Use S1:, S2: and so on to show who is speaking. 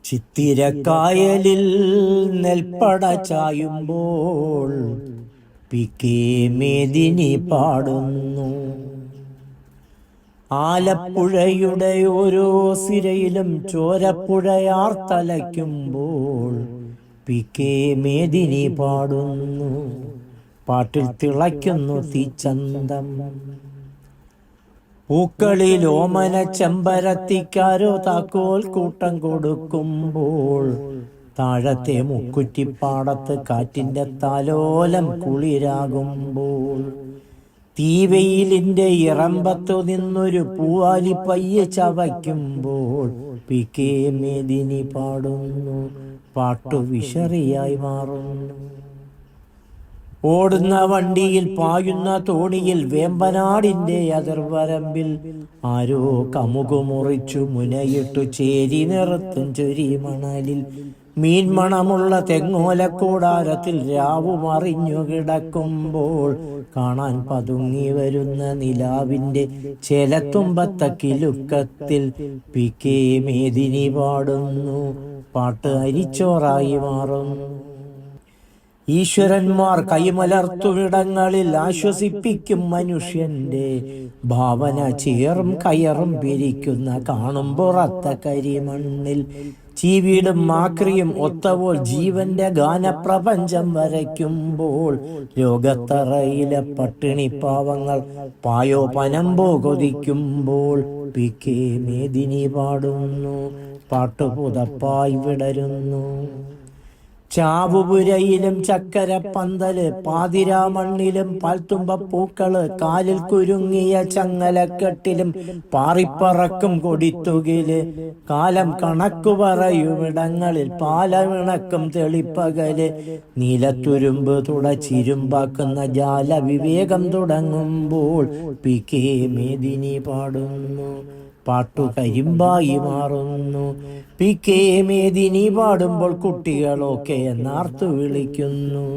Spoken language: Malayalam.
S1: ചിത്തിരക്കായലിൽ നെൽപ്പട ചായുമ്പോൾ പി.കെ. മേദിനി പാടുന്നു. ആലപ്പുഴയുടെ ഓരോ സിരയിലും ചോരപ്പുഴയാർത്തലയ്ക്കുമ്പോൾ പി.കെ. മേദിനി പാടുന്നു. പാട്ടിൽ തിളയ്ക്കുന്നു തീച്ചന്തം. പൂക്കളിൽ ഓമന ചെമ്പരത്തിക്കാരോ താക്കോൽ കൂട്ടം കൊടുക്കുമ്പോൾ താഴത്തെ മുക്കുറ്റിപ്പാടത്ത് കാറ്റിന്റെ താലോലം കുളിരാകുമ്പോൾ തീവെയിലിന്റെ ഇറമ്പത്തു നിന്നൊരു പൂവാലി പയ്യെ ചവയ്ക്കുമ്പോൾ പി.കെ. മേദിനി പാടുന്നു. പാട്ടു വിഷറിയായി മാറുന്നു. ഓടുന്ന വണ്ടിയിൽ പായുന്ന തോണിയിൽ വേമ്പനാടിന്റെ അതിർവരമ്പിൽ ആരോ കമുകുമുറിച്ചു മുനയിട്ടു ചേരി നിറത്തും ചൊരി മണലിൽ മീൻമണമുള്ള തെങ്ങോലക്കൂടാരത്തിൽ രാവു മറിഞ്ഞു കിടക്കുമ്പോൾ കാണാൻ പതുങ്ങി വരുന്ന നിലാവിന്റെ ചെലത്തുമ്പത്ത കിലുക്കത്തിൽ പി.കെ. മേദിനി പാടുന്നു. പാട്ട് അരിച്ചോറായി മാറുന്നു. ഈശ്വരന്മാർ കൈമലർത്തുവിടങ്ങളിൽ ആശ്വസിപ്പിക്കും മനുഷ്യന്റെ ഭാവന ചേറും കയറും പിരിക്കുന്ന കാണുമ്പുറത്ത കരിമണ്ണിൽ ചീവീടും മാക്രിയും ഒത്തപ്പോൾ ജീവന്റെ ഗാനപ്രപഞ്ചം വരയ്ക്കുമ്പോൾ ലോകത്തറയിലെ പട്ടിണിപ്പാവങ്ങൾ പായോ പനമ്പോ കൊതിക്കുമ്പോൾ പി.കെ. മേദിനി പാടുന്നു. പാട്ടുപുതപ്പായി വിടരുന്നു. ചാവുപുരയിലും ചക്കര പന്തല് പാതിരാമണ്ണിലും പാൽത്തുമ്പപ്പൂക്കള് കാലിൽ കുരുങ്ങിയ ചങ്ങലക്കെട്ടിലും പാറിപ്പറക്കും കൊടിത്തുകില് കാലം കണക്കു പറയുമിടങ്ങളിൽ പാലമിണക്കും തെളിപ്പകല് നീലത്തുരുമ്പ് തുടച്ചിരുമ്പാക്കുന്ന ജാലവിവേകം തുടങ്ങുമ്പോൾ പി.കെ. മേദിനി പാടുന്നു. പാട്ടു കരിമ്പായി മാറുന്നു. പി.കെ. മേദിനി പാടുമ്പോൾ കുട്ടികളൊക്കെ എന്നാർത്തു വിളിക്കുന്നു.